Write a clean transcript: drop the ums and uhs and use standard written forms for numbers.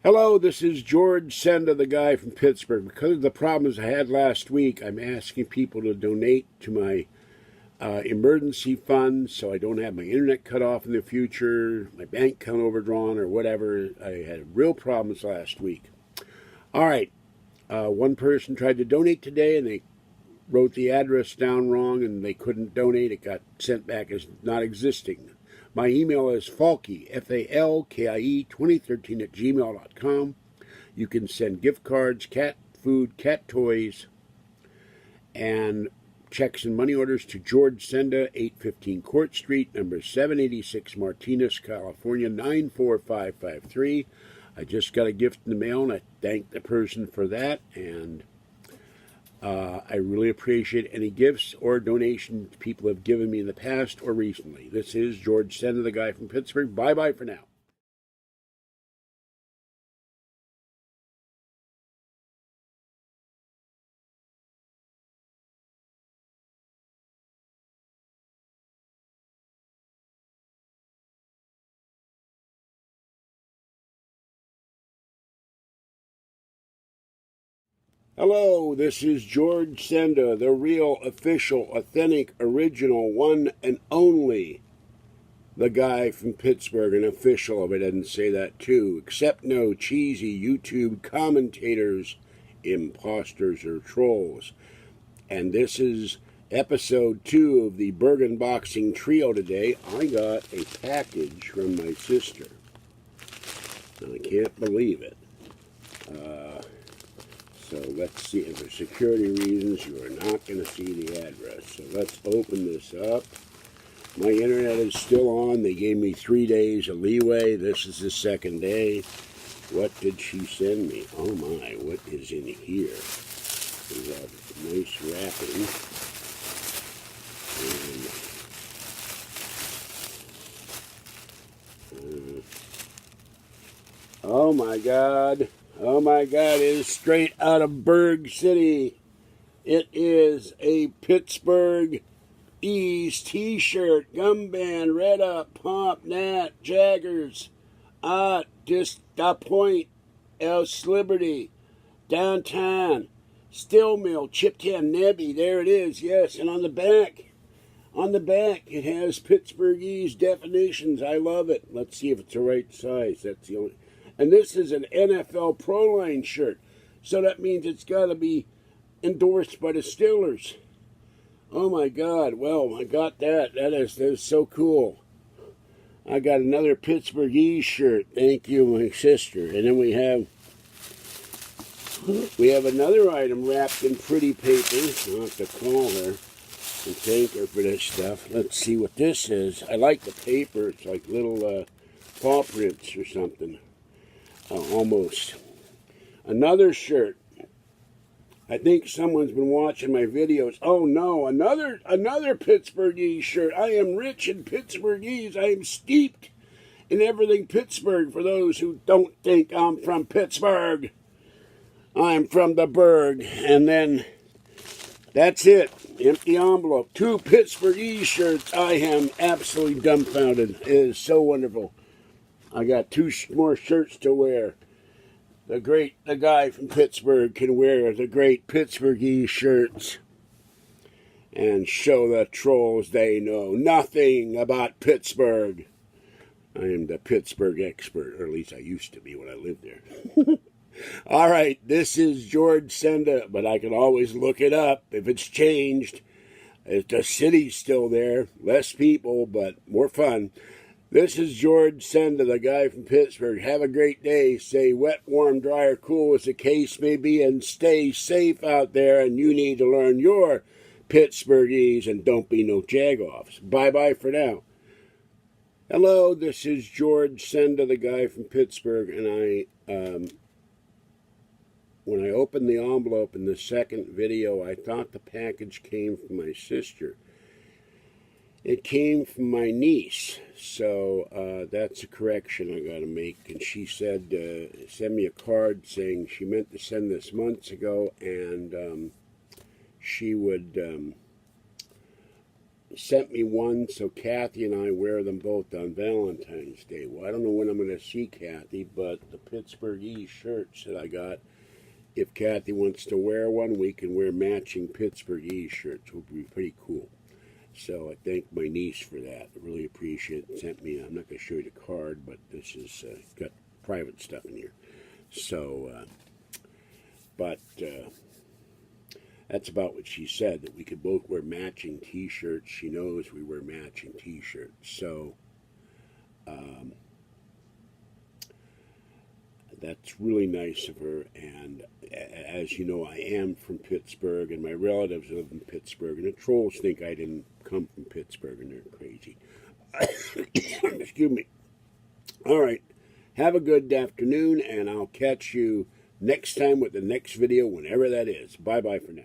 Hello, this is George Senda, the guy from Pittsburgh. Because of the problems I had last week, I'm asking people to donate to my emergency fund so I don't have my internet cut off in the future, my bank account overdrawn, or whatever. I had real problems last week. All right, one person tried to donate today, and they wrote the address down wrong, and they couldn't donate. It got sent back as not existing. My email is Falkie, Falkie 2013 at gmail.com. You can send gift cards, cat food, cat toys, and checks and money orders to George Senda, 815 Court Street, number 786, Martinez, California, 94553. I just got a gift in the mail, and I thank the person for that, and I really appreciate any gifts or donations people have given me in the past or recently. This is George Senda, the guy from Pittsburgh. Bye-bye for now. Hello, this is George Senda, the real, official, authentic, original, one and only, the guy from Pittsburgh, an official of it. I didn't say that too. Except no cheesy YouTube commentators, imposters, or trolls. And this is episode 2 of the Burgh Unboxing Trio today. I got a package from my sister. And I can't believe it. So let's see, for security reasons, you are not going to see the address. So let's open this up. My internet is still on. They gave me 3 days of leeway. This is the second day. What did she send me? Oh my, what is in here? We have nice wrapping. And, oh my God. Oh my God, it is straight out of Burgh City. It is a Pittsburgh E's t-shirt, gum band, Red Up, Pomp, Nat, Jaggers, just a point, Else Liberty, Downtown, Still Mill, Chip Town, Nebby, there it is, yes, and on the back, it has Pittsburgh E's definitions. I love it. Let's see if it's the right size. That's the only... And this is an NFL Pro Line shirt. So that means it's got to be endorsed by the Steelers. Oh my God. Well, I got that. That is so cool. I got another Pittsburgh E's shirt. Thank you, my sister. And then we have another item wrapped in pretty paper. I'll have to call her and thank her for this stuff. Let's see what this is. I like the paper. It's like little paw prints or something. Almost. Another shirt. I think someone's been watching my videos. Oh no, another Pittsburgh E's shirt. I am rich in Pittsburgh E's. I am steeped in everything Pittsburgh. For those who don't think I'm from Pittsburgh, I'm from the Burgh. And then that's it. Empty envelope. 2 Pittsburgh E's shirts. I am absolutely dumbfounded. It is so wonderful. I got 2 more shirts to wear. The guy from Pittsburgh can wear the great Pittsburgh E's shirts and show the trolls they know nothing about Pittsburgh. I am the Pittsburgh expert, or at least I used to be when I lived there. All right, this is George Senda, but I can always look it up if it's changed. The city's still there, less people, but more fun. This is George Senda, the guy from Pittsburgh. Have a great day. Stay wet, warm, dry, or cool as the case may be, and stay safe out there. And you need to learn your Pittsburghese and don't be no jagoffs. Bye-bye for now. Hello, this is George Senda, the guy from Pittsburgh, and when I opened the envelope in the second video, I thought the package came from my sister. It came from my niece, so that's a correction I got to make. And she said, send me a card saying she meant to send this months ago, and she would sent me one so Kathy and I wear them both on Valentine's Day. Well, I don't know when I'm going to see Kathy, but the Pittsburgh shirts that I got, if Kathy wants to wear one, we can wear matching Pittsburgh shirts. It would be pretty cool. So I thank my niece for that. I really appreciate it. Sent me, I'm not going to show you the card, but this is got private stuff in here. So, that's about what she said, that we could both wear matching T-shirts. She knows we wear matching T-shirts. So, that's really nice of her. And as you know, I am from Pittsburgh, and my relatives live in Pittsburgh. And the trolls think I didn't come from Pittsburgh, and they're crazy. Excuse me. All right. Have a good afternoon, and I'll catch you next time with the next video, whenever that is. Bye-bye for now.